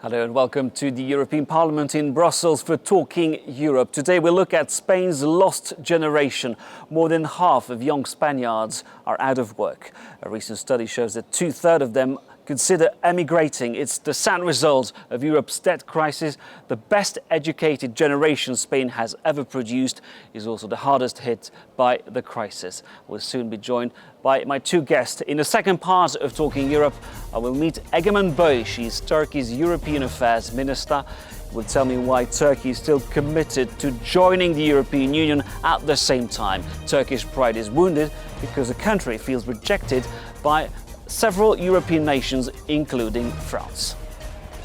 Hello and welcome to the European Parliament in Brussels for Talking Europe. Today we look at Spain's lost generation. More than half of young Spaniards are out of work. A recent study shows that two-thirds of them consider emigrating. It's the sad result of Europe's debt crisis. The best educated generation Spain has ever produced is also the hardest hit by the crisis. We'll soon be joined by my two guests. In the second part of Talking Europe, I will meet Egemen Boy. She's Turkey's European Affairs Minister. Will tell me why Turkey is still committed to joining the European Union at the same time. Turkish pride is wounded because the country feels rejected by several European nations, including France.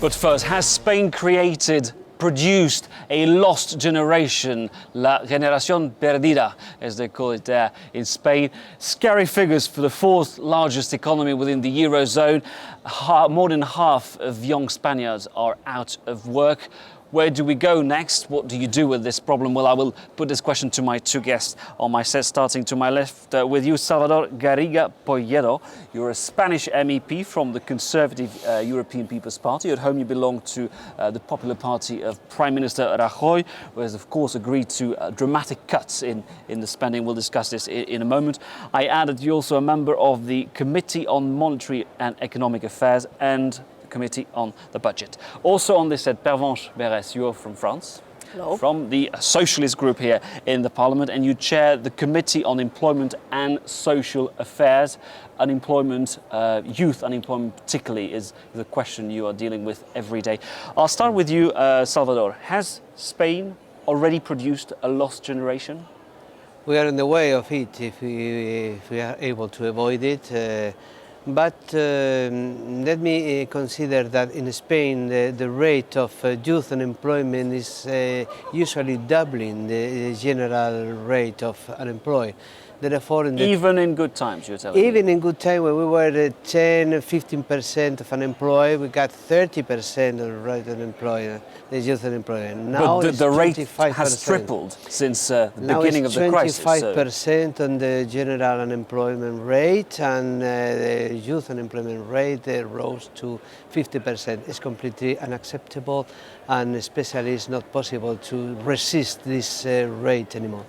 But first, has Spain produced a lost generation, la generación perdida, as they call it there in Spain? Scary figures for the fourth largest economy within the Eurozone. More than half of young Spaniards are out of work. Where do we go next? What do you do with this problem? Well, I will put this question to my two guests on my set, starting to my left with you, Salvador Garriga Polledo. You're a Spanish MEP from the Conservative European People's Party. At home, you belong to the Popular Party of Prime Minister Rajoy, who has, of course, agreed to dramatic cuts in the spending. We'll discuss this in a moment. I added you're also a member of the Committee on Monetary and Economic Affairs and Committee on the Budget. Also on this set, Pervenche Berès, you're from France. Hello. From the Socialist group here in the Parliament, and you chair the Committee on Employment and Social Affairs. Unemployment, youth unemployment particularly, is the question you are dealing with every day. I'll start with you, Salvador. Has Spain already produced a lost generation? We are in the way of it if we are able to avoid it. But let me consider that in Spain the rate of youth unemployment is usually doubling the general rate of unemployed. Therefore, even in good times, you're telling me? Even in good time, when we were 10-15% of unemployed, we got 30% of right unemployed, the youth unemployed. Now but the rate 25%. has tripled since the beginning of the crisis. Now it's 25% on the general unemployment rate, and the youth unemployment rate rose to 50%. It's completely unacceptable, and especially it's not possible to resist this rate anymore.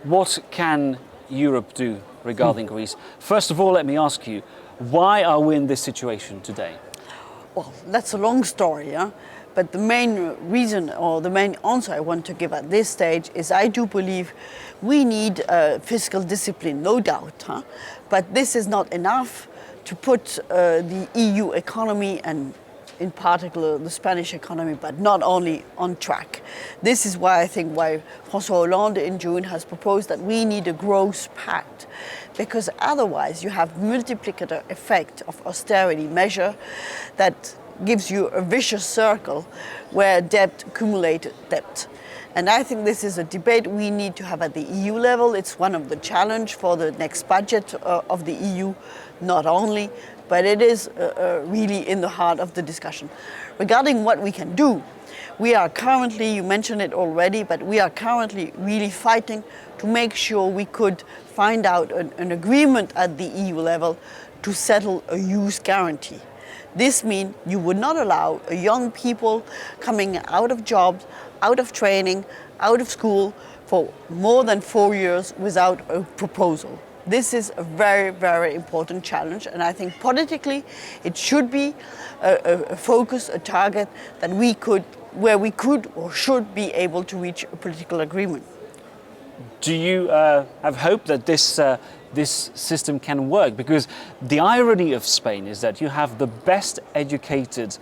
What can Europe do regarding Greece? First of all, let me ask you, why are we in this situation today? Well, that's a long story, yeah? But the main reason or the main answer I want to give at this stage is I do believe we need fiscal discipline, no doubt, huh? But this is not enough to put the EU economy and in particular the Spanish economy, but not only on track. This is why I think François Hollande in June has proposed that we need a growth pact, because otherwise you have multiplicator effect of austerity measure that gives you a vicious circle where debt accumulates debt. And I think this is a debate we need to have at the EU level. It's one of the challenges for the next budget of the EU, not only, but it is really in the heart of the discussion. Regarding what we can do, we are currently, you mentioned it already, but we are currently really fighting to make sure we could find out an agreement at the EU level to settle a youth guarantee. This means you would not allow young people coming out of jobs, out of training, out of school for more than 4 years without a proposal. This is a very, very important challenge, and I think politically it should be a focus, a target that where we could or should be able to reach a political agreement. Do you have hope that this system can work? Because the irony of Spain is that you have the best educated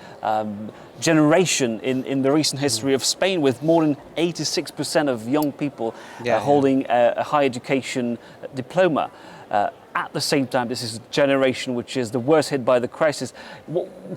generation in the recent history of Spain, with more than 86% of young people holding a high education diploma. At the same time, this is a generation which is the worst hit by the crisis.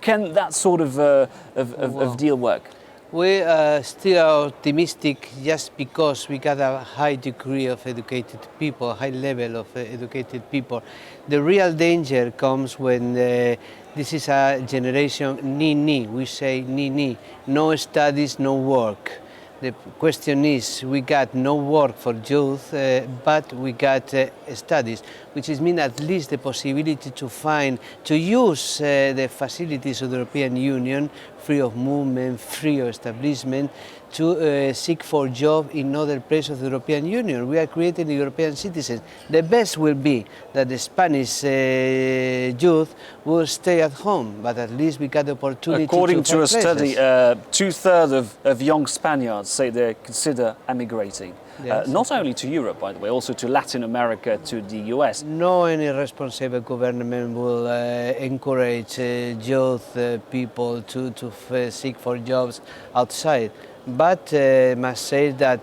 Can that sort of deal work? We still are optimistic just because we got a high degree of educated people, a high level of educated people. The real danger comes when this is a generation ni-ni. We say ni-ni, no studies, no work. The question is, we got no work for youth, but we got studies, which is mean at least the possibility to use the facilities of the European Union, free of movement, free of establishment, to seek for job in other places of the European Union. We are creating European citizens. The best will be that the Spanish youth will stay at home, but at least we got the opportunity According to to a find study, places. 2/3 of young Spaniards say they consider emigrating. Yes. Not only to Europe, by the way, also to Latin America, to the US. No any responsible government will encourage youth people to seek for jobs outside. But must say that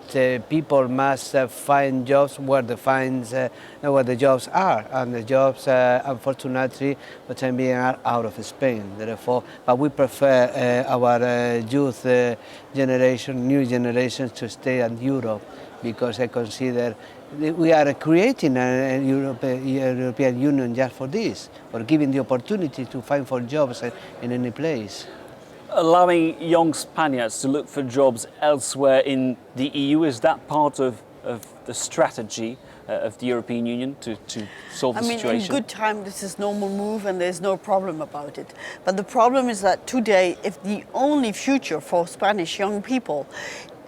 people must find jobs where the jobs are, and the jobs, unfortunately, for the time being, are out of Spain. Therefore, but we prefer our youth generation, new generations, to stay in Europe, because I consider we are creating a European Union just for this, for giving the opportunity to find for jobs in any place. Allowing young Spaniards to look for jobs elsewhere in the EU, is that part of the strategy of the European Union to solve the situation? In good time, this is normal move and there's no problem about it. But the problem is that today, if the only future for Spanish young people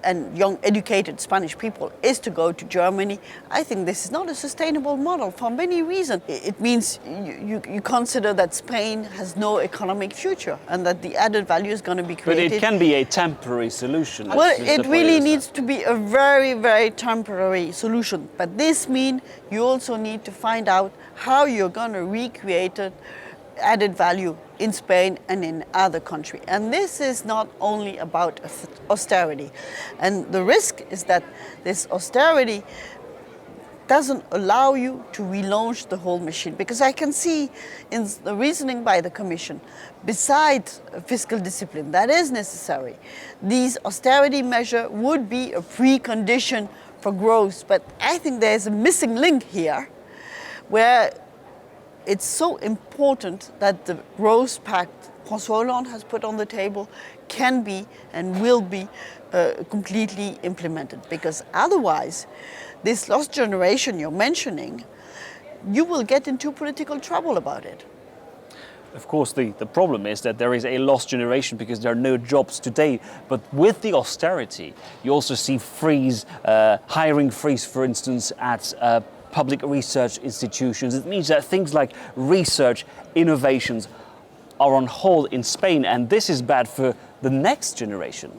and young educated Spanish people is to go to Germany, I think this is not a sustainable model for many reasons. It means you consider that Spain has no economic future and that the added value is going to be created. But it can be a temporary solution. Well, it really needs to be a very, very temporary solution. But this means you also need to find out how you're going to recreate it, added value in Spain and in other countries. And this is not only about austerity. And the risk is that this austerity doesn't allow you to relaunch the whole machine. Because I can see in the reasoning by the Commission, besides fiscal discipline that is necessary, these austerity measures would be a precondition for growth. But I think there's a missing link here, where it's so important that the growth pact François Hollande has put on the table can be and will be completely implemented. Because otherwise, this lost generation you're mentioning, you will get into political trouble about it. Of course, the problem is that there is a lost generation because there are no jobs today. But with the austerity, you also see hiring freeze, for instance, at public research institutions. It means that things like research, innovations are on hold in Spain, and this is bad for the next generation.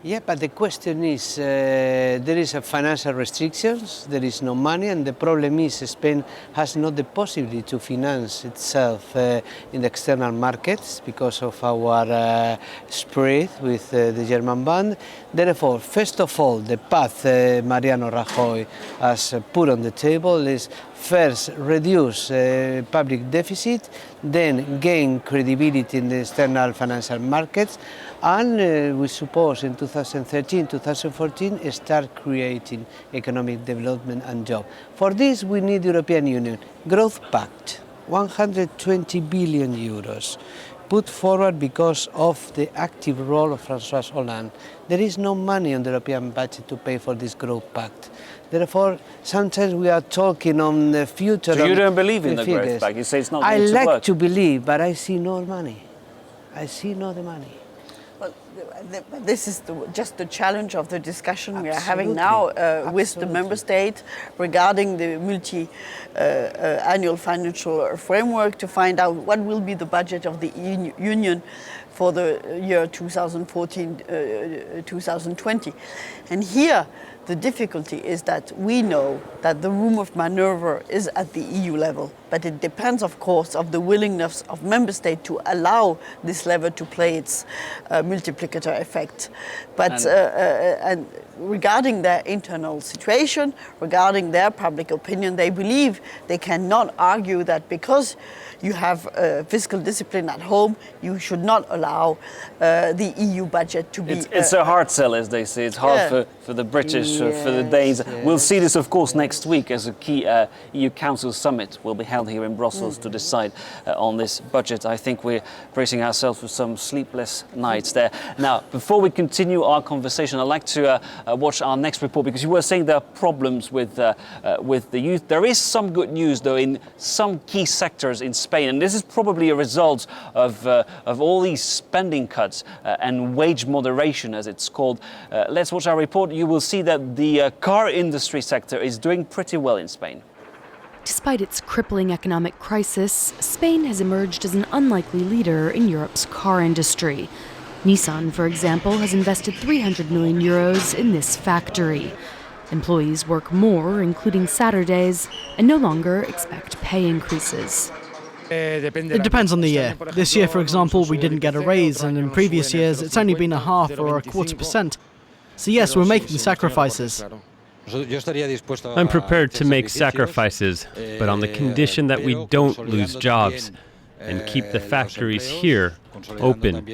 Yeah, but the question is, there is a financial restrictions, there is no money, and the problem is Spain has not the possibility to finance itself in the external markets because of our spread with the German bond. Therefore, first of all, the path Mariano Rajoy has put on the table is first reduce public deficit, then gain credibility in the external financial markets, and we suppose in 2013, 2014 start creating economic development and jobs. For this we need European Union Growth Pact, 120 billion euros, put forward because of the active role of François Hollande. There is no money on the European budget to pay for this Growth Pact. Therefore, sometimes we are talking on the future. So you don't believe in the figures. Growth Pact? You say it's not I going to work? like to believe, but I see no money. I see no the money. Well, this is just the challenge of the discussion we are having Absolutely. now with the member state regarding the multi-annual financial framework to find out what will be the budget of the Union for the year 2014-2020. And here, the difficulty is that we know that the room of maneuver is at the EU level, but it depends, of course, of the willingness of member states to allow this lever to play its multiplicator effect. But and regarding their internal situation, regarding their public opinion, they believe they cannot argue that because you have fiscal discipline at home, you should not allow the EU budget to be... It's a hard sell, as they say. It's hard for the British, for the Danes. Yes. We'll see this, of course, next week as a key EU Council summit will be held held here in Brussels to decide on this budget. I think we're bracing ourselves for some sleepless nights there. Now, before we continue our conversation, I'd like to watch our next report, because you were saying there are problems with the youth. There is some good news, though, in some key sectors in Spain, and this is probably a result of all these spending cuts and wage moderation, as it's called. Let's watch our report. You will see that the car industry sector is doing pretty well in Spain. Despite its crippling economic crisis, Spain has emerged as an unlikely leader in Europe's car industry. Nissan, for example, has invested 300 million euros in this factory. Employees work more, including Saturdays, and no longer expect pay increases. It depends on the year. This year, for example, we didn't get a raise, and in previous years it's only been a half or a quarter%. So yes, we're making sacrifices. I'm prepared to make sacrifices, but on the condition that we don't lose jobs and keep the factories here open.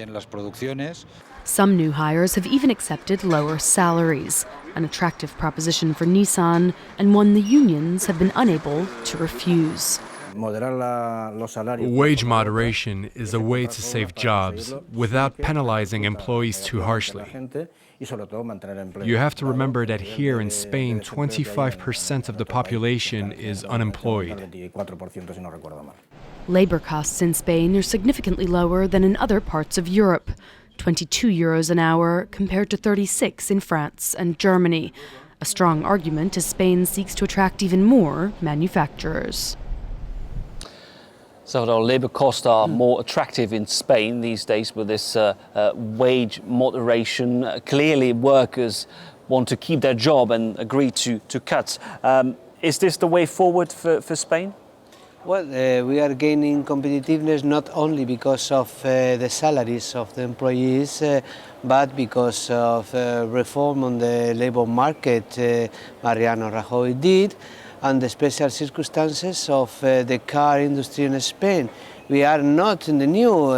Some new hires have even accepted lower salaries, an attractive proposition for Nissan, and one the unions have been unable to refuse. Wage moderation is a way to save jobs without penalizing employees too harshly. You have to remember that here in Spain, 25% of the population is unemployed. Labor costs in Spain are significantly lower than in other parts of Europe, 22 euros an hour compared to 36 in France and Germany. A strong argument as Spain seeks to attract even more manufacturers. So our labour costs are more attractive in Spain these days with this wage moderation. Clearly, workers want to keep their job and agree to cuts. Is this the way forward for Spain? Well, we are gaining competitiveness not only because of the salaries of the employees, but because of reform on the labour market Mariano Rajoy did, and the special circumstances of the car industry in Spain. We are not in the new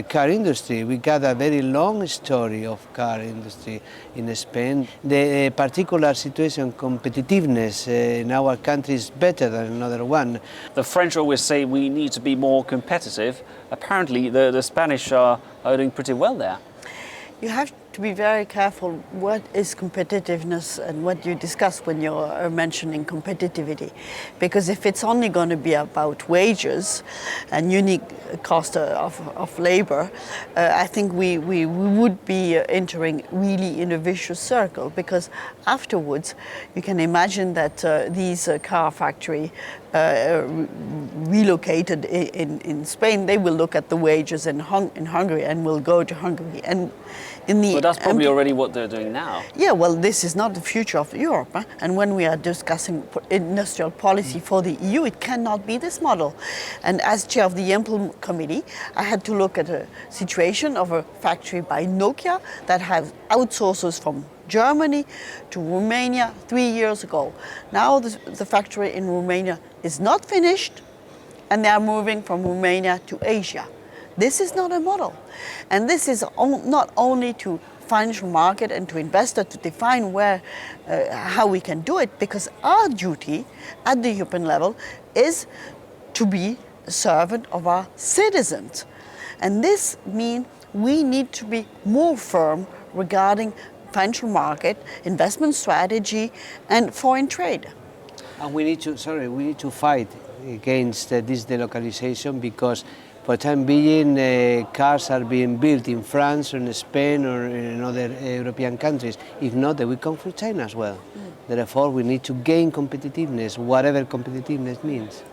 car industry. We got a very long story of car industry in Spain. The particular situation, competitiveness in our country is better than another one. The French always say we need to be more competitive. Apparently the Spanish are doing pretty well there. You have to be very careful what is competitiveness and what you discuss when you're mentioning competitivity. Because if it's only going to be about wages and unique cost of labor, I think we would be entering really in a vicious circle, because afterwards you can imagine that these car factory relocated in Spain, they will look at the wages in Hungary and will go to Hungary. And but that's probably already what they're doing now. Yeah, well, this is not the future of Europe. And when we are discussing industrial policy for the EU, it cannot be this model. And as chair of the EMPL committee, I had to look at a situation of a factory by Nokia that has outsourcers from Germany to Romania 3 years ago. Now the factory in Romania is not finished, and they are moving from Romania to Asia. This is not a model. And this is not only to financial market and to investor to define how we can do it, because our duty at the European level is to be a servant of our citizens. And this means we need to be more firm regarding financial market, investment strategy, and foreign trade. And we need to fight against this delocalization, because for the time being, cars are being built in France or in Spain or in other European countries. If not, they will come from China as well. Therefore, we need to gain competitiveness, whatever competitiveness means.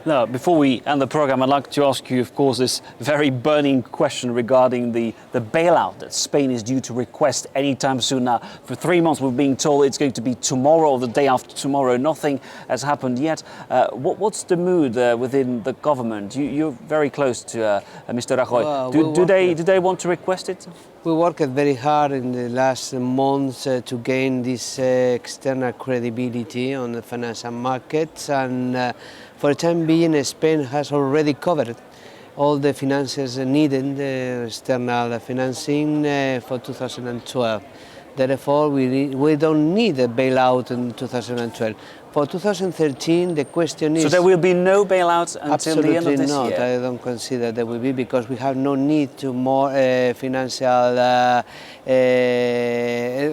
Now, before we end the program, I'd like to ask you, of course, this very burning question regarding the bailout that Spain is due to request anytime soon. Now, for 3 months, we're being told it's going to be tomorrow or the day after tomorrow. Nothing has happened yet. What's the mood within the government? You're very close to Mr. Rajoy. Well, do they want to request it? We worked very hard in the last months to gain this external credibility on the financial markets, and for the time being, Spain has already covered all the finances needed, the external financing for 2012. Therefore, we don't need a bailout in 2012. For 2013, the question is... So there will be no bailouts until the end of this year? Absolutely not. I don't consider there will be, because we have no need to more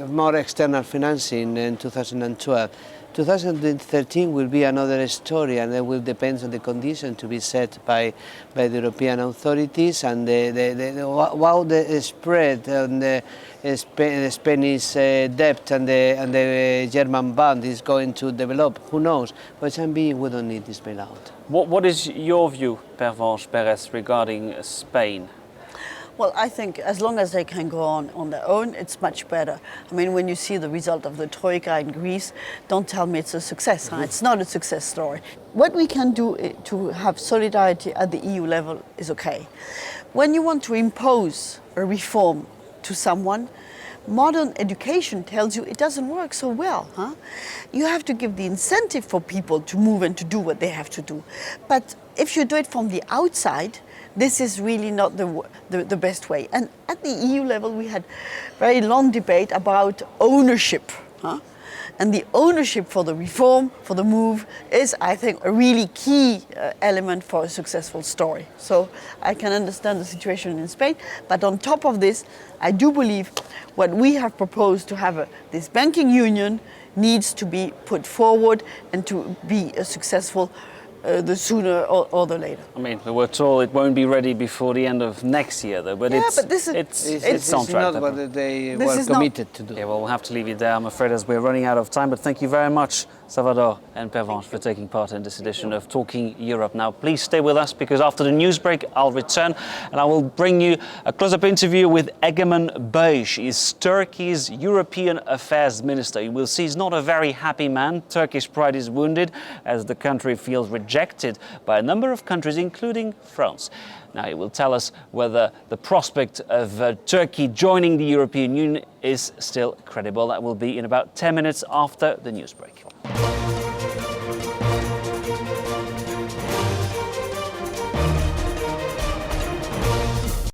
more external financing in 2012. 2013 will be another story, and it will depend on the condition to be set by the European authorities and how the spread on the Spanish debt and the German bond is going to develop. Who knows? For the time being, we don't need this bailout. What is your view, Pervenche Perez, regarding Spain? Well, I think as long as they can go on their own, it's much better. I mean, when you see the result of the Troika in Greece, don't tell me it's a success. Huh? It's not a success story. What we can do to have solidarity at the EU level is okay. When you want to impose a reform to someone, modern education tells you it doesn't work so well. Huh? You have to give the incentive for people to move and to do what they have to do. But if you do it from the outside, this is really not the best way. And at the EU level, we had very long debate about ownership. Huh? And the ownership for the reform, for the move, is, I think, a really key element for a successful story. So I can understand the situation in Spain. But on top of this, I do believe what we have proposed to have this banking union needs to be put forward and to be a successful the sooner or the later. I mean, we were told it won't be ready before the end of next year, though. But it's on track. Not what they were committed to do. Yeah, well, we'll have to leave it there, I'm afraid, as we're running out of time. But thank you very much, Salvador and Pervenche, for taking part in this edition of Talking Europe. Now, please stay with us, because after the news break, I'll return and I will bring you a close-up interview with Egemen Bağış. He's Turkey's European Affairs Minister. You will see he's not a very happy man. Turkish pride is wounded as the country feels rejected by a number of countries, including France. Now, he will tell us whether the prospect of Turkey joining the European Union is still credible. That will be in about 10 minutes after the news break.